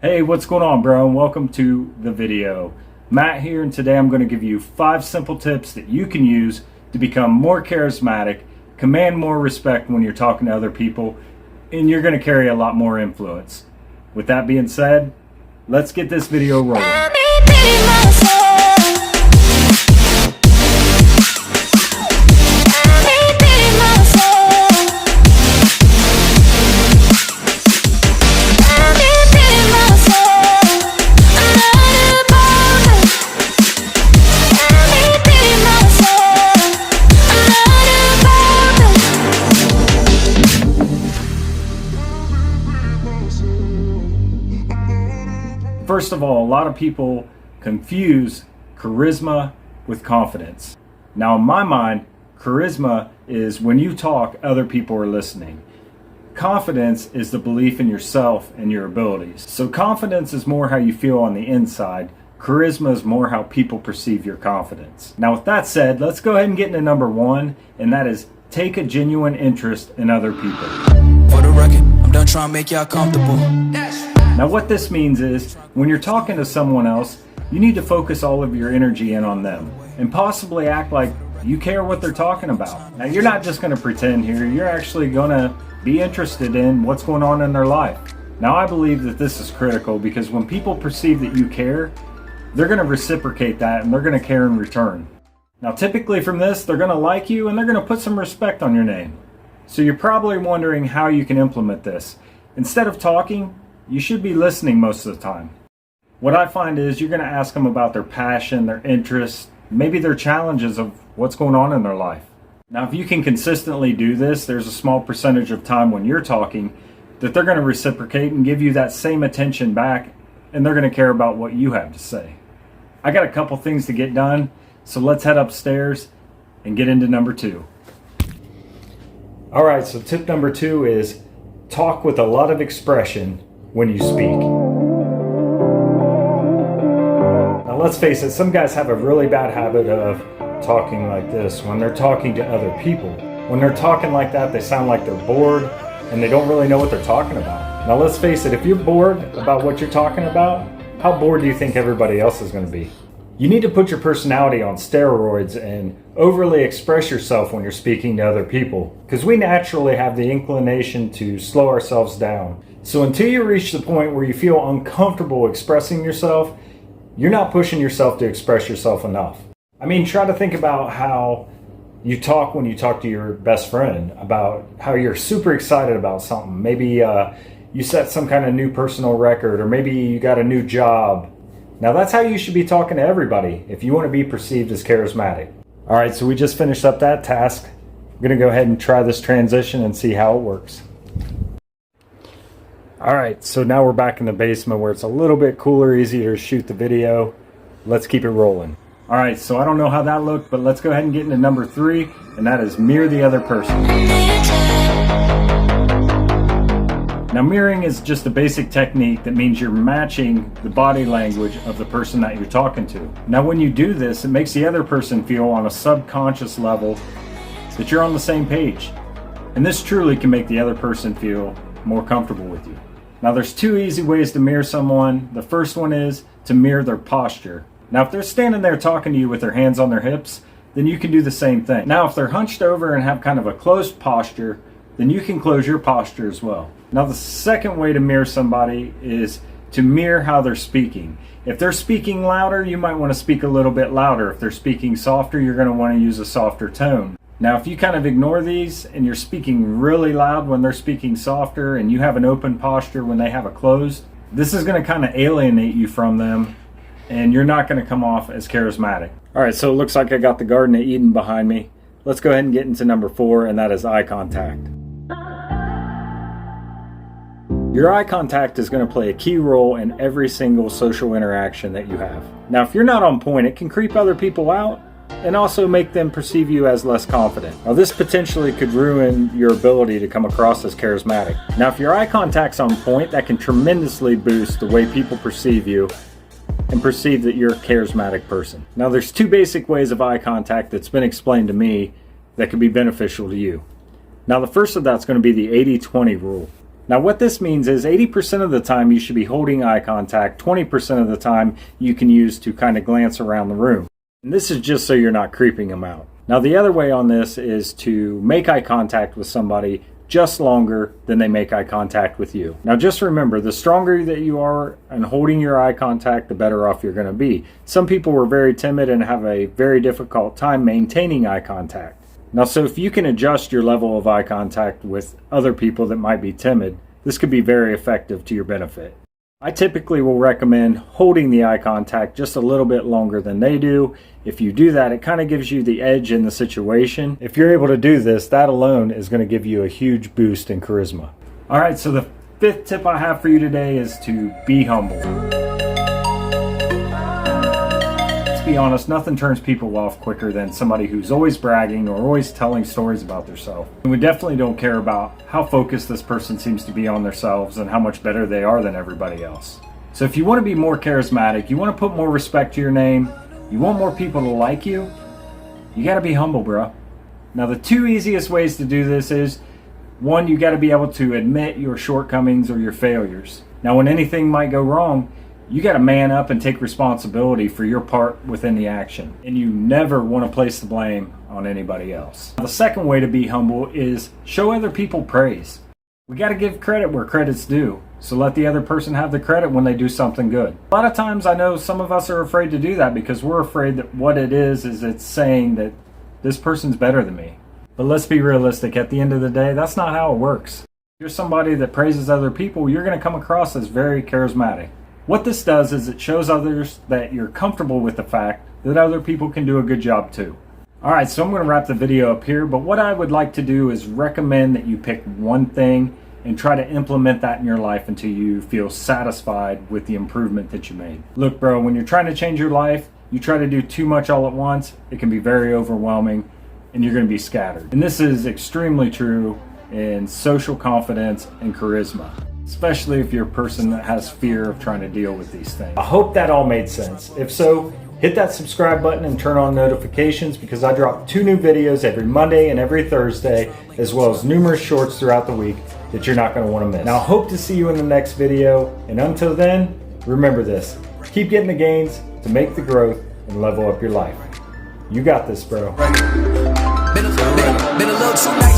Hey, what's going on, bro? And welcome to the video. Matt here, and today I'm going to give you 5 simple tips that you can use to become more charismatic, command more respect when you're talking to other people, and you're going to carry a lot more influence. With that being said, let's get this video rolling. First of all, a lot of people confuse charisma with confidence. Now, in my mind, charisma is when you talk, other people are listening. Confidence is the belief in yourself and your abilities. So confidence is more how you feel on the inside. Charisma is more how people perceive your confidence. Now, with that said, let's go ahead and get into number 1, and that is take a genuine interest in other people. For the record, I'm done trying to make y'all comfortable. Now what this means is, when you're talking to someone else, you need to focus all of your energy in on them, and possibly act like you care what they're talking about. Now you're not just going to pretend here, you're actually going to be interested in what's going on in their life. Now I believe that this is critical because when people perceive that you care, they're going to reciprocate that and they're going to care in return. Now typically from this, they're going to like you and they're going to put some respect on your name. So you're probably wondering how you can implement this. Instead of talking, you should be listening most of the time. What I find is you're going to ask them about their passion, their interests, maybe their challenges of what's going on in their life. Now, if you can consistently do this, there's a small percentage of time when you're talking that they're going to reciprocate and give you that same attention back, and they're going to care about what you have to say. I got a couple things to get done, so let's head upstairs and get into number 2. All right, so tip number 2 is talk with a lot of expression when you speak. Now let's face it, some guys have a really bad habit of talking like this when they're talking to other people. When they're talking like that, they sound like they're bored and they don't really know what they're talking about. Now let's face it, if you're bored about what you're talking about, how bored do you think everybody else is going to be? You need to put your personality on steroids and overly express yourself when you're speaking to other people, because we naturally have the inclination to slow ourselves down. So until you reach the point where you feel uncomfortable expressing yourself, you're not pushing yourself to express yourself enough. I mean, try to think about how you talk when you talk to your best friend, about how you're super excited about something. Maybe you set some kind of new personal record, or maybe you got a new job. Now that's how you should be talking to everybody if you want to be perceived as charismatic. All right, so we just finished up that task. I'm going to go ahead and try this transition and see how it works. All right, so now we're back in the basement where it's a little bit cooler, easier to shoot the video. Let's keep it rolling. All right, so I don't know how that looked, but let's go ahead and get into number 3, and that is mirror the other person. Now mirroring is just a basic technique that means you're matching the body language of the person that you're talking to. Now when you do this, it makes the other person feel on a subconscious level that you're on the same page. And this truly can make the other person feel more comfortable with you. Now there's 2 easy ways to mirror someone. The first one is to mirror their posture. Now if they're standing there talking to you with their hands on their hips, then you can do the same thing. Now if they're hunched over and have kind of a closed posture, then you can close your posture as well. Now the second way to mirror somebody is to mirror how they're speaking. If they're speaking louder, you might want to speak a little bit louder. If they're speaking softer, you're going to want to use a softer tone. Now if you kind of ignore these and you're speaking really loud when they're speaking softer and you have an open posture when they have a closed, this is going to kind of alienate you from them and you're not going to come off as charismatic. All right, so it looks like I got the Garden of Eden behind me. Let's go ahead and get into number 4, and that is eye contact. Your eye contact is going to play a key role in every single social interaction that you have. Now if you're not on point, it can creep other people out and also make them perceive you as less confident. Now this potentially could ruin your ability to come across as charismatic. Now if your eye contact's on point, that can tremendously boost the way people perceive you and perceive that you're a charismatic person. Now there's 2 basic ways of eye contact that's been explained to me that could be beneficial to you. Now the first of that's going to be the 80-20 rule. Now what this means is 80% of the time you should be holding eye contact, 20% of the time you can use to kind of glance around the room. And this is just so you're not creeping them out. Now the other way on this is to make eye contact with somebody just longer than they make eye contact with you. Now just remember, the stronger that you are in holding your eye contact, the better off you're going to be. Some people are very timid and have a very difficult time maintaining eye contact. Now, so if you can adjust your level of eye contact with other people that might be timid, this could be very effective to your benefit. I typically will recommend holding the eye contact just a little bit longer than they do. If you do that, it kind of gives you the edge in the situation. If you're able to do this, that alone is going to give you a huge boost in charisma. All right, so the fifth tip I have for you today is to be humble. Be honest, nothing turns people off quicker than somebody who's always bragging or always telling stories about themselves. And we definitely don't care about how focused this person seems to be on themselves and how much better they are than everybody else. So if you want to be more charismatic, you want to put more respect to your name, you want more people to like you, you got to be humble, bro. Now the two easiest ways to do this is, one, you got to be able to admit your shortcomings or your failures. Now when anything might go wrong, you got to man up and take responsibility for your part within the action. And you never want to place the blame on anybody else. The second way to be humble is show other people praise. We got to give credit where credit's due. So let the other person have the credit when they do something good. A lot of times I know some of us are afraid to do that because we're afraid that what it is it's saying that this person's better than me. But let's be realistic. At the end of the day, that's not how it works. If you're somebody that praises other people, you're going to come across as very charismatic. What this does is it shows others that you're comfortable with the fact that other people can do a good job too. Alright, so I'm going to wrap the video up here, but what I would like to do is recommend that you pick one thing and try to implement that in your life until you feel satisfied with the improvement that you made. Look, bro, when you're trying to change your life, you try to do too much all at once, it can be very overwhelming and you're going to be scattered. And this is extremely true in social confidence and charisma, especially if you're a person that has fear of trying to deal with these things. I hope that all made sense. If so, hit that subscribe button and turn on notifications because I drop 2 new videos every Monday and every Thursday, as well as numerous shorts throughout the week that you're not going to want to miss. Now, I hope to see you in the next video, and until then, remember this: keep getting the gains to make the growth and level up your life. You got this, bro. Been a little too late.